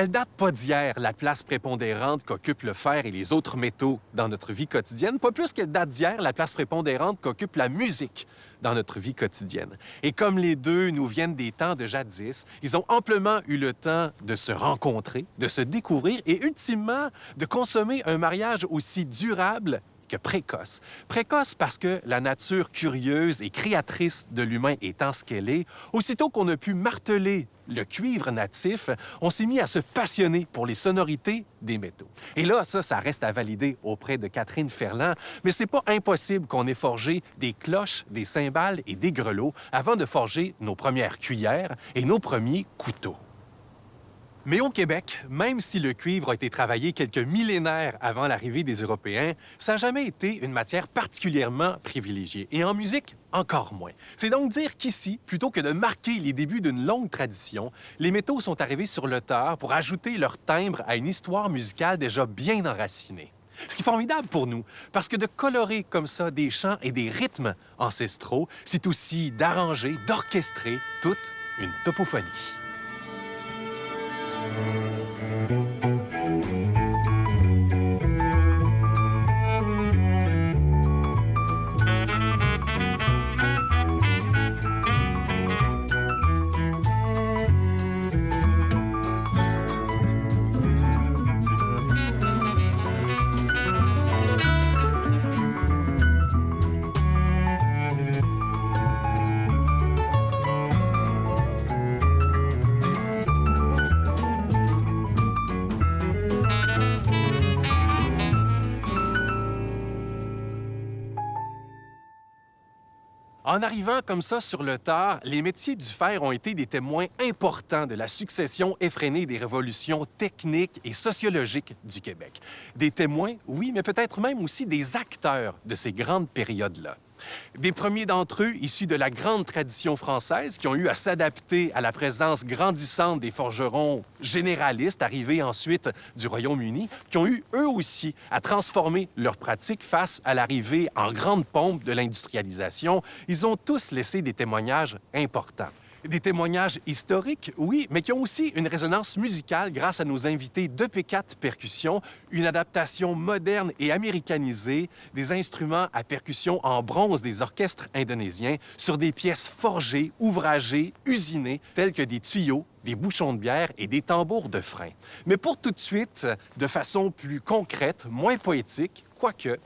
Elle date pas d'hier, la place prépondérante qu'occupent le fer et les autres métaux dans notre vie quotidienne, pas plus qu'elle date d'hier, la place prépondérante qu'occupe la musique dans notre vie quotidienne. Et comme les deux nous viennent des temps de jadis, ils ont amplement eu le temps de se rencontrer, de se découvrir et ultimement de consommer un mariage aussi durable que précoce. Précoce parce que la nature curieuse et créatrice de l'humain étant ce qu'elle est, aussitôt qu'on a pu marteler le cuivre natif, on s'est mis à se passionner pour les sonorités des métaux. Et là, ça reste à valider auprès de Catherine Ferland, mais c'est pas impossible qu'on ait forgé des cloches, des cymbales et des grelots avant de forger nos premières cuillères et nos premiers couteaux. Mais au Québec, même si le cuivre a été travaillé quelques millénaires avant l'arrivée des Européens, ça n'a jamais été une matière particulièrement privilégiée. Et en musique, encore moins. C'est donc dire qu'ici, plutôt que de marquer les débuts d'une longue tradition, les métaux sont arrivés sur le tard pour ajouter leur timbre à une histoire musicale déjà bien enracinée. Ce qui est formidable pour nous, parce que de colorer comme ça des chants et des rythmes ancestraux, c'est aussi d'arranger, d'orchestrer toute une topophonie. En arrivant comme ça sur le tard, les métiers du fer ont été des témoins importants de la succession effrénée des révolutions techniques et sociologiques du Québec. Des témoins, oui, mais peut-être même aussi des acteurs de ces grandes périodes-là. Des premiers d'entre eux, issus de la grande tradition française, qui ont eu à s'adapter à la présence grandissante des forgerons généralistes arrivés ensuite du Royaume-Uni, qui ont eu eux aussi à transformer leurs pratiques face à l'arrivée en grande pompe de l'industrialisation. Ils ont tous laissé des témoignages importants. Des témoignages historiques, oui, mais qui ont aussi une résonance musicale grâce à nos invités de P4 Percussion, une adaptation moderne et américanisée des instruments à percussion en bronze des orchestres indonésiens sur des pièces forgées, ouvragées, usinées, telles que des tuyaux, des bouchons de bière et des tambours de frein. Mais pour tout de suite, de façon plus concrète, moins poétique, quoique,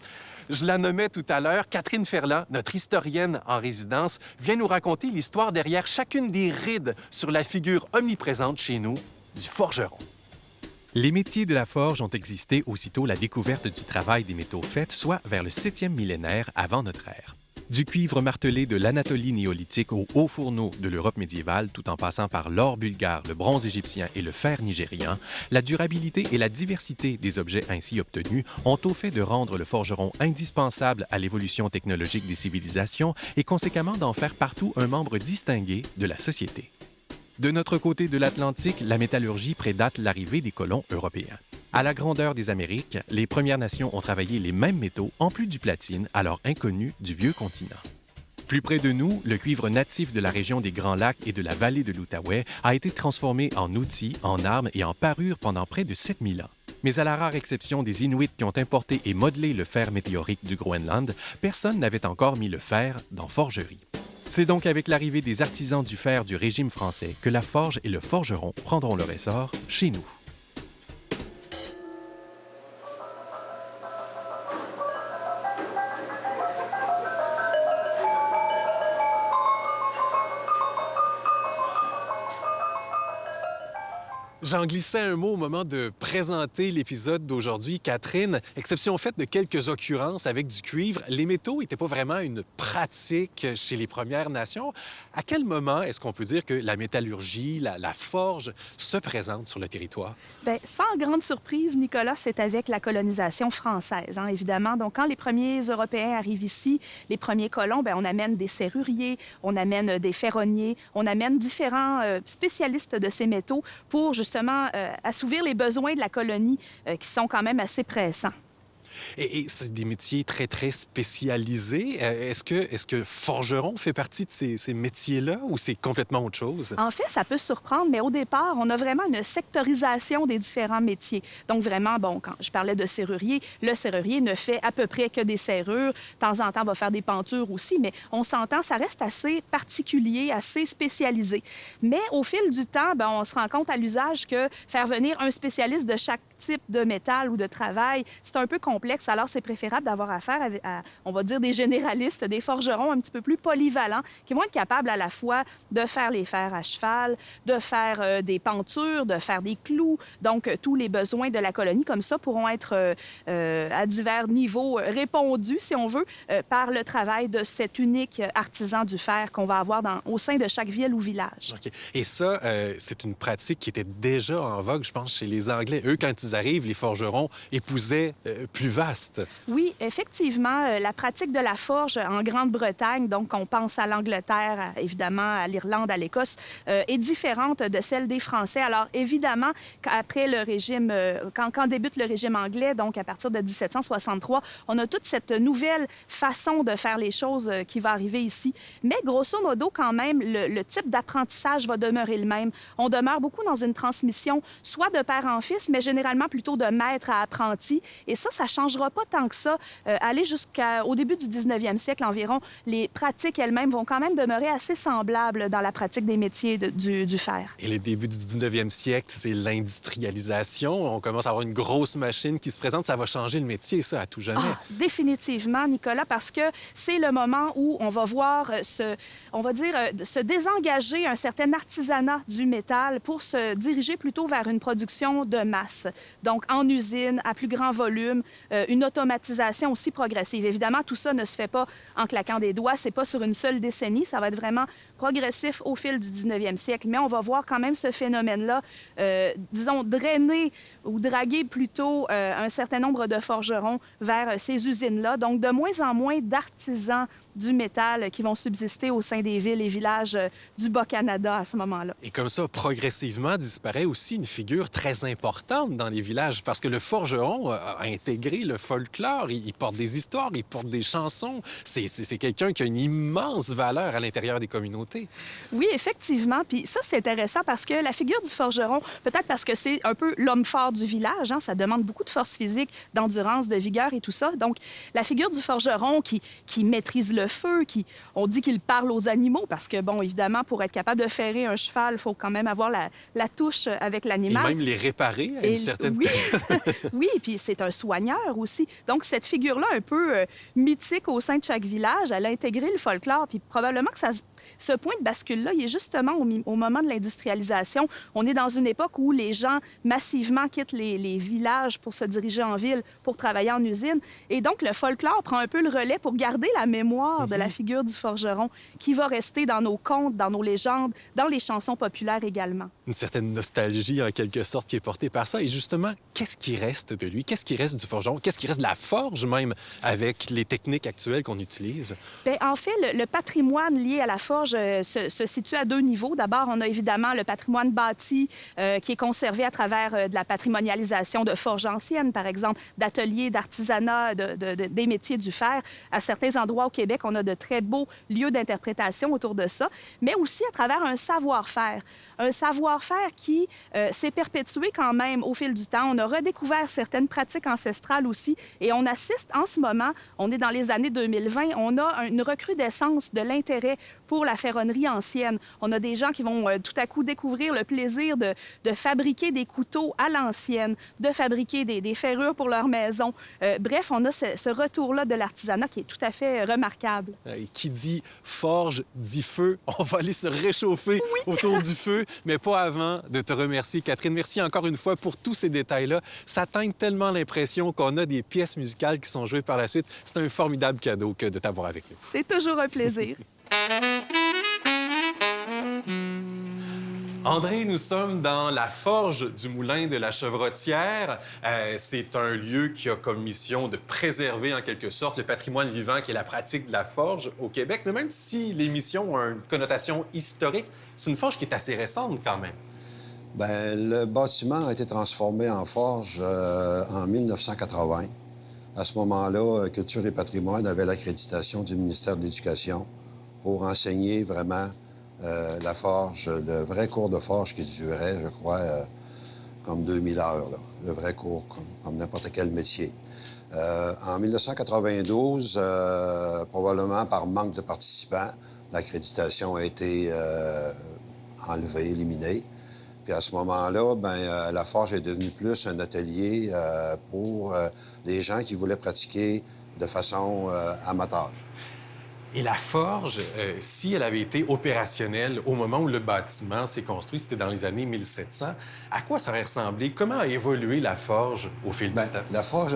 je la nommais tout à l'heure, Catherine Ferland, notre historienne en résidence, vient nous raconter l'histoire derrière chacune des rides sur la figure omniprésente chez nous du forgeron. Les métiers de la forge ont existé aussitôt la découverte du travail des métaux faits, soit vers le 7e millénaire avant notre ère. Du cuivre martelé de l'Anatolie néolithique aux hauts fourneaux de l'Europe médiévale, tout en passant par l'or bulgare, le bronze égyptien et le fer nigérian, la durabilité et la diversité des objets ainsi obtenus ont au fait de rendre le forgeron indispensable à l'évolution technologique des civilisations et conséquemment d'en faire partout un membre distingué de la société. De notre côté de l'Atlantique, la métallurgie prédate l'arrivée des colons européens. À la grandeur des Amériques, les Premières Nations ont travaillé les mêmes métaux en plus du platine, alors inconnu du vieux continent. Plus près de nous, le cuivre natif de la région des Grands Lacs et de la vallée de l'Outaouais a été transformé en outils, en armes et en parures pendant près de 7000 ans. Mais à la rare exception des Inuits qui ont importé et modelé le fer météorique du Groenland, personne n'avait encore mis le fer dans forgerie. C'est donc avec l'arrivée des artisans du fer du régime français que la forge et le forgeron prendront leur essor chez nous. J'en glissais un mot au moment de présenter l'épisode d'aujourd'hui. Catherine, exception faite de quelques occurrences avec du cuivre, les métaux n'étaient pas vraiment une pratique chez les Premières Nations. À quel moment est-ce qu'on peut dire que la métallurgie, la forge se présente sur le territoire? Bien, sans grande surprise, Nicolas, c'est avec la colonisation française, évidemment. Donc, quand les premiers Européens arrivent ici, les premiers colons, bien, on amène des serruriers, on amène des ferronniers, on amène différents spécialistes de ces métaux pour justement assouvir les besoins de la colonie qui sont quand même assez pressants. Et c'est des métiers très, très spécialisés. Est-ce que forgeron fait partie de ces métiers-là ou c'est complètement autre chose? En fait, ça peut surprendre, mais au départ, on a vraiment une sectorisation des différents métiers. Donc, vraiment, bon, quand je parlais de serrurier, le serrurier ne fait à peu près que des serrures. De temps en temps, on va faire des pentures aussi, mais on s'entend, ça reste assez particulier, assez spécialisé. Mais au fil du temps, ben, on se rend compte à l'usage que faire venir un spécialiste de chaque type de métal ou de travail, c'est un peu complexe. Alors, c'est préférable d'avoir affaire à, on va dire, des généralistes, des forgerons un petit peu plus polyvalents qui vont être capables à la fois de faire les fers à cheval, de faire des pentures, de faire des clous. Donc, tous les besoins de la colonie, comme ça, pourront être à divers niveaux répondus, si on veut, par le travail de cet unique artisan du fer qu'on va avoir au sein de chaque ville ou village. OK. Et ça, c'est une pratique qui était déjà en vogue, je pense, chez les Anglais. Eux, quand ils arrivent, les forgerons épousaient plus vaste. Oui, effectivement, la pratique de la forge en Grande-Bretagne, donc on pense à l'Angleterre, évidemment, à l'Irlande, à l'Écosse, est différente de celle des Français. Alors, évidemment, après le régime, quand débute le régime anglais, donc à partir de 1763, on a toute cette nouvelle façon de faire les choses qui va arriver ici. Mais grosso modo, quand même, le type d'apprentissage va demeurer le même. On demeure beaucoup dans une transmission, soit de père en fils, mais généralement plutôt de maître à apprenti. Et ça ne changera pas tant que ça. Aller jusqu'au début du 19e siècle environ, les pratiques elles-mêmes vont quand même demeurer assez semblables dans la pratique des métiers du fer. Et le début du 19e siècle, c'est l'industrialisation. On commence à avoir une grosse machine qui se présente. Ça va changer le métier, ça, à tout jamais. Ah, définitivement, Nicolas, parce que c'est le moment où on va voir se désengager un certain artisanat du métal pour se diriger plutôt vers une production de masse. Donc, en usine, à plus grand volume, une automatisation aussi progressive. Évidemment, tout ça ne se fait pas en claquant des doigts. C'est pas sur une seule décennie. Ça va être vraiment progressif au fil du 19e siècle. Mais on va voir quand même ce phénomène-là, disons, drainer ou draguer plutôt un certain nombre de forgerons vers ces usines-là. Donc, de moins en moins d'artisans du métal qui vont subsister au sein des villes et villages du Bas-Canada à ce moment-là. Et comme ça, progressivement, disparaît aussi une figure très importante dans les villages parce que le forgeron a intégré le folklore. Il porte des histoires, il porte des chansons. C'est quelqu'un qui a une immense valeur à l'intérieur des communautés. Oui, effectivement. Puis ça, c'est intéressant parce que la figure du forgeron, peut-être parce que c'est un peu l'homme fort du village, hein, ça demande beaucoup de force physique, d'endurance, de vigueur et tout ça. Donc, la figure du forgeron qui maîtrise le feu, on dit qu'il parle aux animaux parce que, bon, évidemment, pour être capable de ferrer un cheval, il faut quand même avoir la touche avec l'animal. Et même les réparer à une certaine... Oui, oui, puis c'est un soigneur aussi. Donc, cette figure-là, un peu mythique au sein de chaque village, elle a intégré le folklore, puis probablement que ce point de bascule-là, il est justement au moment de l'industrialisation. On est dans une époque où les gens massivement quittent les villages pour se diriger en ville, pour travailler en usine. Et donc, le folklore prend un peu le relais pour garder la mémoire de la figure du forgeron qui va rester dans nos contes, dans nos légendes, dans les chansons populaires également. Une certaine nostalgie, en quelque sorte, qui est portée par ça. Et justement, qu'est-ce qui reste de lui? Qu'est-ce qui reste du forgeron? Qu'est-ce qui reste de la forge, même, avec les techniques actuelles qu'on utilise? Bien, en fait, le patrimoine lié à la forge se situe à deux niveaux. D'abord, on a évidemment le patrimoine bâti qui est conservé à travers de la patrimonialisation de forges anciennes, par exemple, d'ateliers, d'artisanat, des métiers du fer. À certains endroits au Québec, on a de très beaux lieux d'interprétation autour de ça, mais aussi à travers un savoir-faire. Un savoir-faire qui s'est perpétué quand même au fil du temps. On a redécouvert certaines pratiques ancestrales aussi et on assiste en ce moment, on est dans les années 2020, on a une recrudescence de l'intérêt pour la ferronnerie ancienne. On a des gens qui vont tout à coup découvrir le plaisir de fabriquer des couteaux à l'ancienne, de fabriquer des ferrures pour leur maison. Bref, on a ce retour-là de l'artisanat qui est tout à fait remarquable. Et qui dit forge, dit feu. On va aller se réchauffer autour du feu, mais pas avant de te remercier, Catherine. Merci encore une fois pour tous ces détails-là. Ça teinte tellement l'impression qu'on a des pièces musicales qui sont jouées par la suite. C'est un formidable cadeau que de t'avoir avec nous. C'est toujours un plaisir. André, nous sommes dans la forge du Moulin de la Chevrotière. C'est un lieu qui a comme mission de préserver, en quelque sorte, le patrimoine vivant qui est la pratique de la forge au Québec. Mais même si les missions ont une connotation historique, c'est une forge qui est assez récente quand même. Bien, le bâtiment a été transformé en forge en 1980. À ce moment-là, Culture et patrimoine avait l'accréditation du ministère de l'Éducation pour enseigner vraiment la forge, le vrai cours de forge qui durait, je crois, comme 2000 heures, là. Le vrai cours, comme n'importe quel métier. En 1992, probablement par manque de participants, l'accréditation a été enlevée, éliminée. Puis à ce moment-là, la forge est devenue plus un atelier pour les gens qui voulaient pratiquer de façon amateur. Et la forge, si elle avait été opérationnelle au moment où le bâtiment s'est construit, c'était dans les années 1700, à quoi ça aurait ressemblé? Comment a évolué la forge au fil du temps? La forge,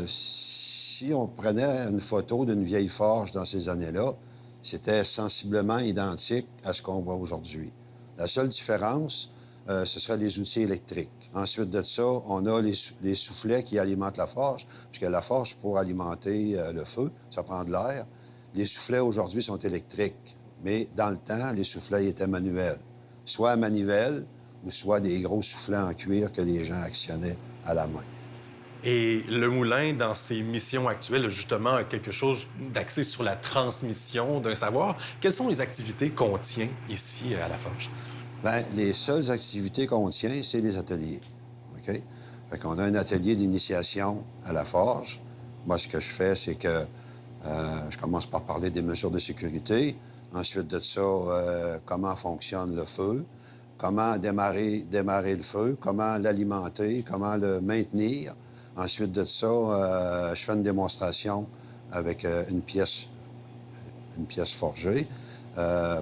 si on prenait une photo d'une vieille forge dans ces années-là, c'était sensiblement identique à ce qu'on voit aujourd'hui. La seule différence, ce serait les outils électriques. Ensuite de ça, on a les soufflets qui alimentent la forge, puisque la forge, pour alimenter le feu, ça prend de l'air. Les soufflets, aujourd'hui, sont électriques. Mais dans le temps, les soufflets étaient manuels. Soit à manivelle, ou soit des gros soufflets en cuir que les gens actionnaient à la main. Et le moulin, dans ses missions actuelles, justement, a quelque chose d'axé sur la transmission d'un savoir. Quelles sont les activités qu'on tient ici à la forge? Les seules activités qu'on tient, c'est les ateliers. OK? Fait qu'on a un atelier d'initiation à la forge. Moi, ce que je fais, c'est que je commence par parler des mesures de sécurité. Ensuite de ça, comment fonctionne le feu, comment démarrer le feu, comment l'alimenter, comment le maintenir. Ensuite de ça, je fais une démonstration avec une pièce forgée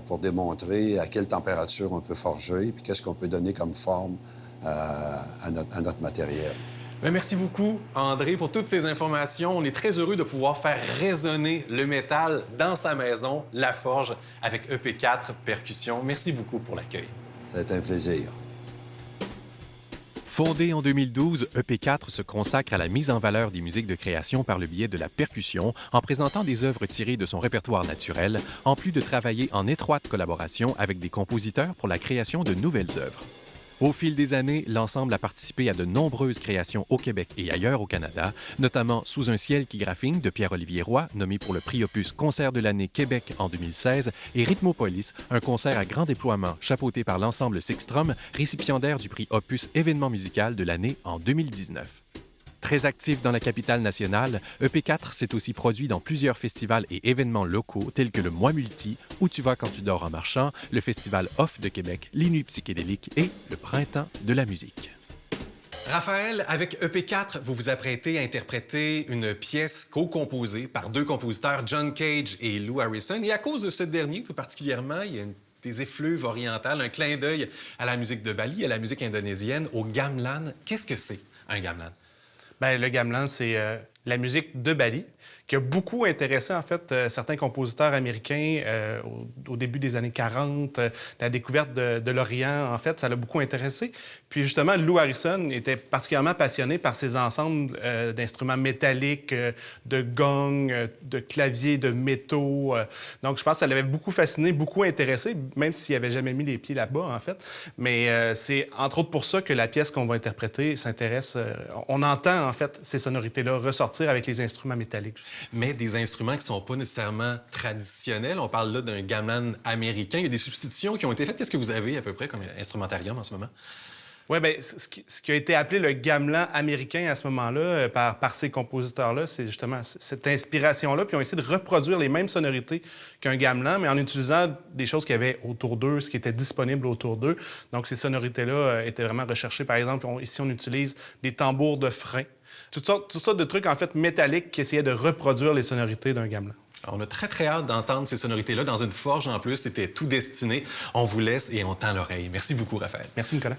pour démontrer à quelle température on peut forger puis qu'est-ce qu'on peut donner comme forme à notre matériel. Bien, merci beaucoup, André, pour toutes ces informations. On est très heureux de pouvoir faire résonner le métal dans sa maison, la forge, avec EP4 Percussion. Merci beaucoup pour l'accueil. Ça a été un plaisir. Fondé en 2012, EP4 se consacre à la mise en valeur des musiques de création par le biais de la percussion en présentant des œuvres tirées de son répertoire naturel, en plus de travailler en étroite collaboration avec des compositeurs pour la création de nouvelles œuvres. Au fil des années, l'ensemble a participé à de nombreuses créations au Québec et ailleurs au Canada, notamment Sous un ciel qui graphine de Pierre-Olivier Roy, nommé pour le prix Opus Concert de l'année Québec en 2016, et Rhythmopolis, un concert à grand déploiement chapeauté par l'ensemble Sixtrum, récipiendaire du prix Opus Événement musical de l'année en 2019. Très actif dans la capitale nationale, EP4 s'est aussi produit dans plusieurs festivals et événements locaux tels que le Mois Multi, Où tu vas quand tu dors en marchant, le Festival Off de Québec, les Nuits psychédéliques et le Printemps de la musique. Raphaël, avec EP4, vous vous apprêtez à interpréter une pièce co-composée par deux compositeurs, John Cage et Lou Harrison. Et à cause de ce dernier, tout particulièrement, il y a des effluves orientales, un clin d'œil à la musique de Bali, à la musique indonésienne, au gamelan. Qu'est-ce que c'est, un gamelan? Le gamelan, c'est la musique de Bali, qui a beaucoup intéressé, en fait, certains compositeurs américains au début des années 40. La découverte de l'Orient, en fait, ça l'a beaucoup intéressé. Puis, justement, Lou Harrison était particulièrement passionné par ces ensembles d'instruments métalliques, de gongs, de claviers, de métaux. Donc, je pense que ça l'avait beaucoup fasciné, beaucoup intéressé, même s'il n'avait jamais mis les pieds là-bas, en fait. Mais c'est entre autres pour ça que la pièce qu'on va interpréter s'intéresse. On entend, en fait, ces sonorités-là ressortir avec les instruments métalliques. Mais des instruments qui ne sont pas nécessairement traditionnels. On parle là d'un gamelan américain. Il y a des substitutions qui ont été faites. Qu'est-ce que vous avez à peu près comme instrumentarium en ce moment? Oui, bien, ce qui a été appelé le gamelan américain à ce moment-là, par ces compositeurs-là, c'est justement cette inspiration-là. Puis ils ont essayé de reproduire les mêmes sonorités qu'un gamelan, mais en utilisant des choses qu'il y avait autour d'eux, ce qui était disponible autour d'eux. Donc, ces sonorités-là étaient vraiment recherchées. Par exemple, ici, on utilise des tambours de frein. Toutes sortes de trucs, en fait, métalliques qui essayaient de reproduire les sonorités d'un gamelan. On a très, très hâte d'entendre ces sonorités-là dans une forge en plus. C'était tout destiné. On vous laisse et on tend l'oreille. Merci beaucoup, Raphaël. Merci, Nicolas.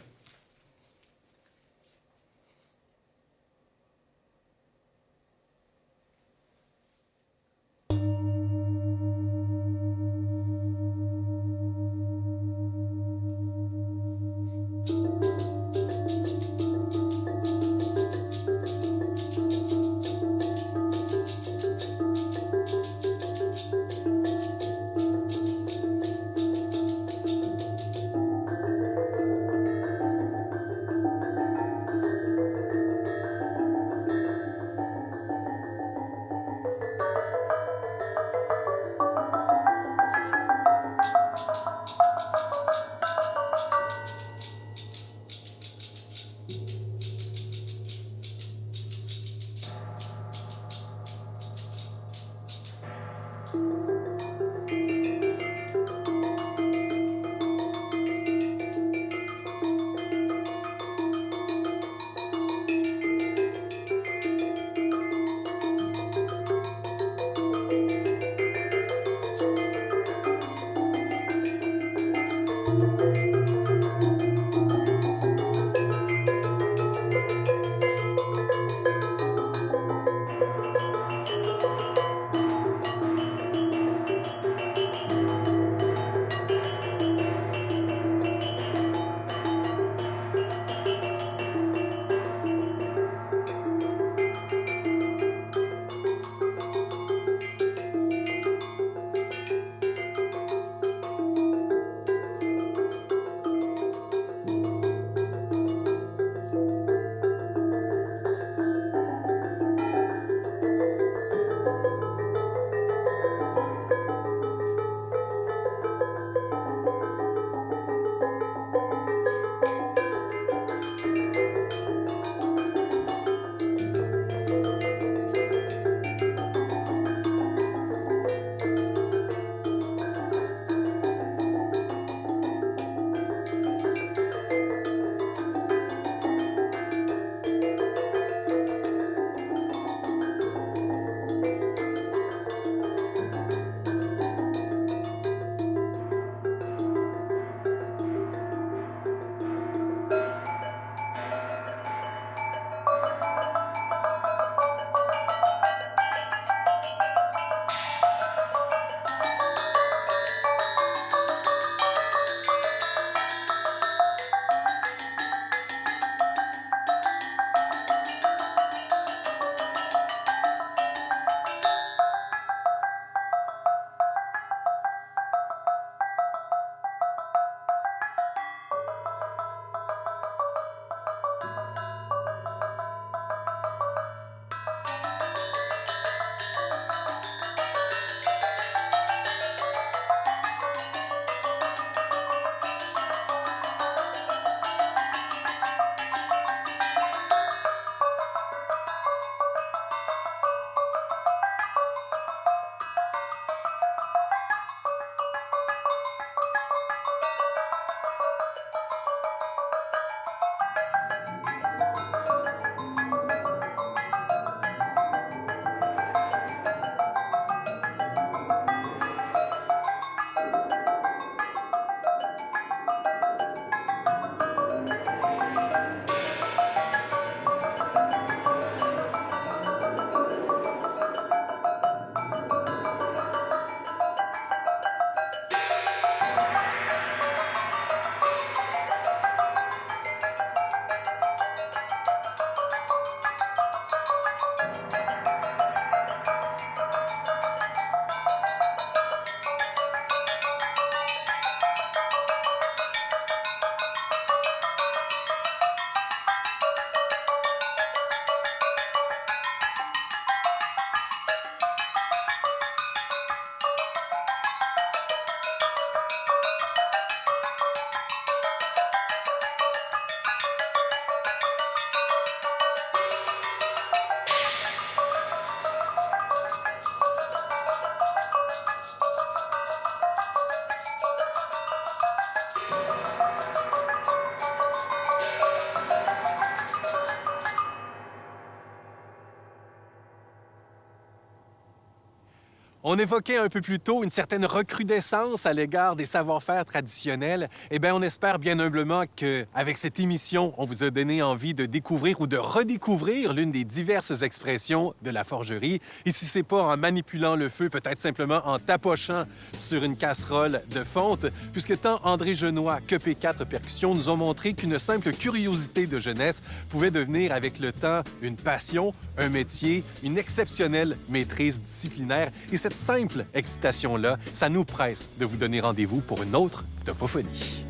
On évoquait un peu plus tôt une certaine recrudescence à l'égard des savoir-faire traditionnels. Eh bien, on espère bien humblement qu'avec cette émission, on vous a donné envie de découvrir ou de redécouvrir l'une des diverses expressions de la forgerie. Et si c'est pas en manipulant le feu, peut-être simplement en tapochant sur une casserole de fonte, puisque tant André Genois que P4 Percussions nous ont montré qu'une simple curiosité de jeunesse pouvait devenir avec le temps une passion, un métier, une exceptionnelle maîtrise disciplinaire. Et cette simple excitation-là, ça nous presse de vous donner rendez-vous pour une autre Topophonie.